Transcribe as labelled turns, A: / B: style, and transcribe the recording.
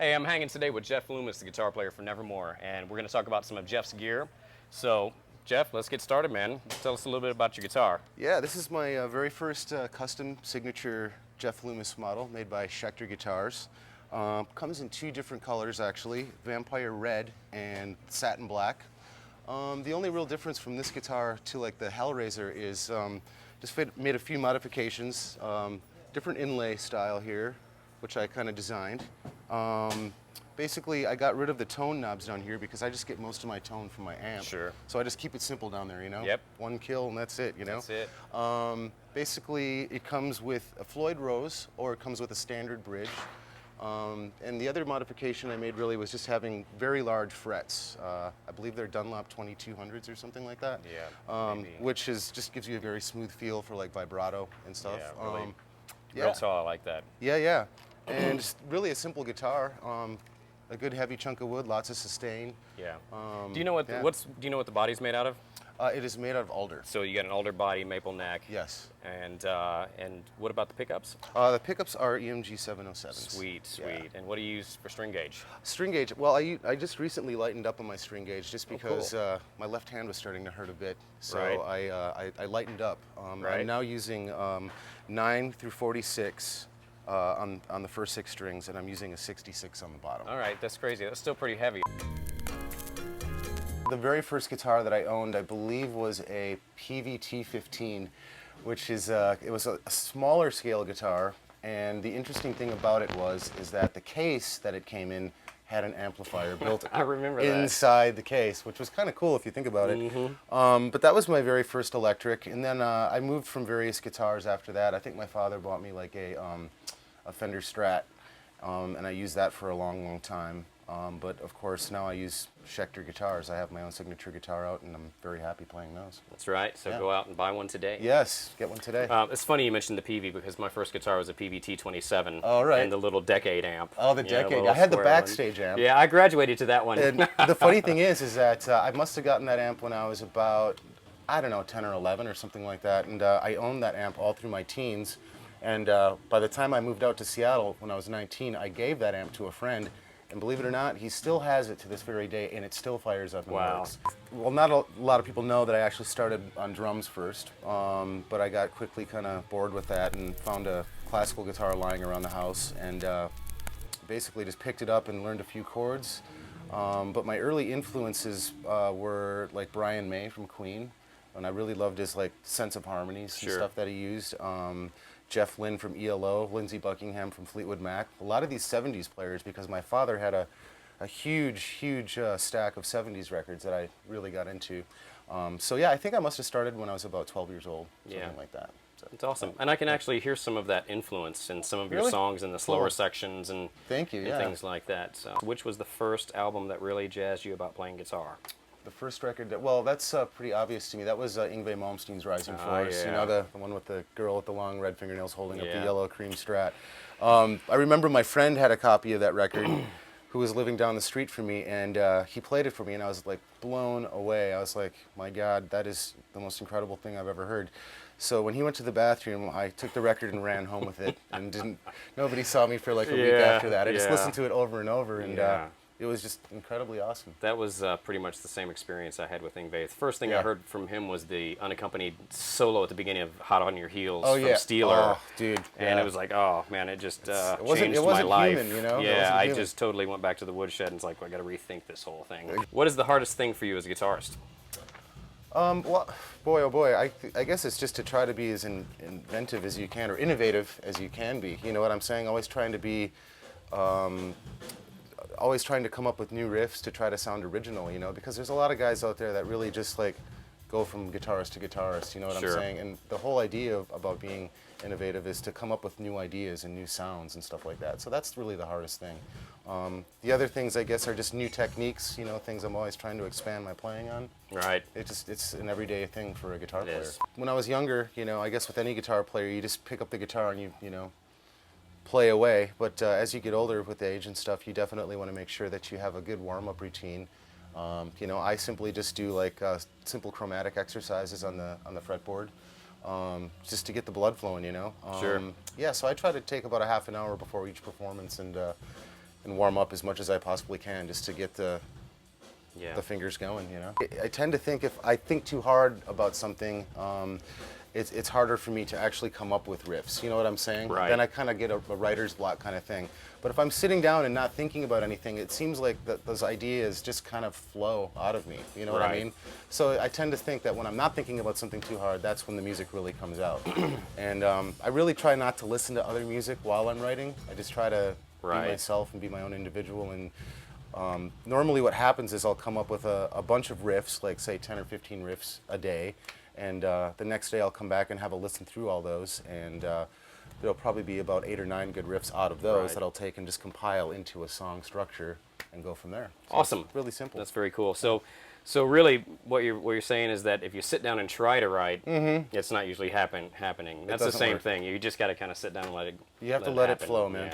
A: Hey, I'm hanging today with Jeff Loomis, the guitar player for Nevermore, and we're going to talk about some of Jeff's gear. So, Jeff, let's get started, man. Tell us a little bit about your guitar.
B: Yeah, this is my very first custom signature Jeff Loomis model made by Schecter Guitars. Comes in two different colors, actually, Vampire Red and Satin Black. The only real difference from this guitar to like the Hellraiser is just made a few modifications. Different inlay style here, which I kind of designed. Basically, I got rid of the tone knobs down here because I just get most of my tone from my amp.
A: Sure.
B: So I just keep it simple down there, you know?
A: Yep.
B: One kill and that's it, you know?
A: That's it.
B: Basically, it comes with a Floyd Rose or it comes with a standard bridge. And the other modification I made really was just having very large frets. I believe they're Dunlop 2200s or something like that.
A: Yeah, maybe.
B: Which just gives you a very smooth feel for like vibrato and stuff.
A: Yeah, really.
B: Yeah.
A: Real tall, I like that.
B: Yeah. And just really a simple guitar. A good heavy chunk of wood, lots of sustain.
A: Yeah. Do you know what do you know what the body's made out of?
B: It is made out of alder.
A: So you got an alder body, maple neck.
B: Yes.
A: And what about the pickups?
B: The pickups are EMG 707s.
A: Sweet.
B: Yeah.
A: And what do you use for string gauge?
B: String gauge. Well, I just recently lightened up on my string gauge just because
A: cool.
B: my left hand was starting to hurt a bit. So
A: Right.
B: I lightened up.
A: Right.
B: I'm now using 9 through 46 on the first 6 strings, and I'm using a 66 on the bottom.
A: All right, that's crazy. That's still pretty heavy.
B: The very first guitar that I owned, I believe, was a PVT 15, which is it was a smaller scale guitar. And the interesting thing about it is that the case that it came in had an amplifier built
A: I remember that.
B: inside the case, which was kind of cool if you think about it.
A: Mm-hmm.
B: But that was my very first electric, and then I moved from various guitars after that. I think my father bought me like a Fender Strat, and I used that for a long time. But of course now I use Schecter guitars. I have my own signature guitar out, and I'm very happy playing those.
A: That's right. So
B: Yeah.
A: go out and buy one today.
B: Yes, get one today.
A: It's funny you mentioned the PV because my first guitar was a PVT 27.
B: Oh, right.
A: And the little Decade amp.
B: Oh, the
A: You know,
B: Decade.
A: little
B: I had the
A: square one.
B: backstage amp.
A: Yeah, I graduated to that one.
B: And the funny thing is that I must have gotten that amp when I was about, I don't know, 10 or 11 or something like that. And I owned that amp all through my teens. And by the time I moved out to Seattle when I was 19, I gave that amp to a friend. And believe it or not, he still has it to this very day, and it still fires up and
A: Wow.
B: works. Well, not a lot of people know that I actually started on drums first, but I got quickly kind of bored with that and found a classical guitar lying around the house, and basically just picked it up and learned a few chords. But my early influences were like Brian May from Queen, and I really loved his like sense of harmonies and
A: Sure.
B: stuff that he used. Jeff Lynne from ELO, Lindsey Buckingham from Fleetwood Mac. A lot of these 70s players, because my father had a huge stack of 70s records that I really got into. So yeah, I think I must have started when I was about 12 years old, something
A: Yeah.
B: like that. So,
A: It's awesome. And I can actually hear some of that influence in some of your
B: Really?
A: songs in the slower
B: Cool.
A: sections and,
B: Thank you,
A: and
B: yeah.
A: things like that. So, which was the first album that really jazzed you about playing guitar?
B: The first record, well, that's pretty obvious to me. That was Yngwie Malmsteen's Rising Force. You
A: yeah.
B: know, the one with the girl with the long red fingernails holding up
A: Yeah.
B: the yellow cream Strat. I remember my friend had a copy of that record who was living down the street from me, and he played it for me, and I was like blown away. I was like, my God, that is the most incredible thing I've ever heard. So when he went to the bathroom, I took the record and ran home with it, and nobody saw me for like a week
A: Yeah,
B: after that. I just
A: yeah.
B: listened to it over and over, and
A: Yeah.
B: it was just incredibly awesome.
A: That was pretty much the same experience I had with Yngwie. The first thing I
B: Yeah.
A: heard from him was the unaccompanied solo at the beginning of Hot on Your Heels
B: Oh
A: from
B: yeah,
A: Steeler.
B: Oh, dude.
A: And
B: yeah.
A: it was like, oh man, it just
B: wasn't-
A: changed
B: it wasn't
A: my life.
B: human, you know? It
A: Yeah,
B: wasn't
A: I
B: human.
A: just totally went back to the woodshed and it's like, well, I got to rethink this whole thing. What is the hardest thing for you as a guitarist?
B: Well, boy, oh boy, I guess it's just to try to be as inventive as you can, or innovative as you can be. You know what I'm saying? Always trying to be, always trying to come up with new riffs to try to sound original, you know, because there's a lot of guys out there that really just like go from guitarist to guitarist, you know what
A: Sure.
B: I'm saying? And the whole idea about being innovative is to come up with new ideas and new sounds and stuff like that. So that's really the hardest thing. The other things, I guess, are just new techniques, you know, things I'm always trying to expand my playing on.
A: Right.
B: It's an everyday thing for a guitar
A: It
B: player.
A: is.
B: When I was younger, you know, I guess with any guitar player, you just pick up the guitar and you know, play away. But as you get older with age and stuff, you definitely want to make sure that you have a good warm-up routine. You know, I simply just do like simple chromatic exercises on the fretboard, just to get the blood flowing, you know.
A: Sure.
B: Yeah, so I try to take about a half an hour before each performance and and warm up as much as I possibly can just to get the fingers going, you know. I tend to think if I think too hard about something, it's harder for me to actually come up with riffs. You know what I'm saying?
A: Right.
B: Then I kind of get a writer's block kind of thing. But if I'm sitting down and not thinking about anything, it seems like those ideas just kind of flow out of me. You know what I mean? So I tend to think that when I'm not thinking about something too hard, that's when the music really comes out. And I really try not to listen to other music while I'm writing. I just try to be myself and be my own individual. And normally what happens is I'll come up with a bunch of riffs, like say 10 or 15 riffs a day. And the next day I'll come back and have a listen through all those, and there'll probably be about 8 or 9 good riffs out of those that I'll take and just compile into a song structure and go from there. So
A: awesome.
B: It's really simple.
A: That's very cool. So really, what you're saying is that if you sit down and try to write, it's not usually happening. That's the same thing. You just got to kind of sit down and let it.
B: You have to let it flow, man.
A: Yeah.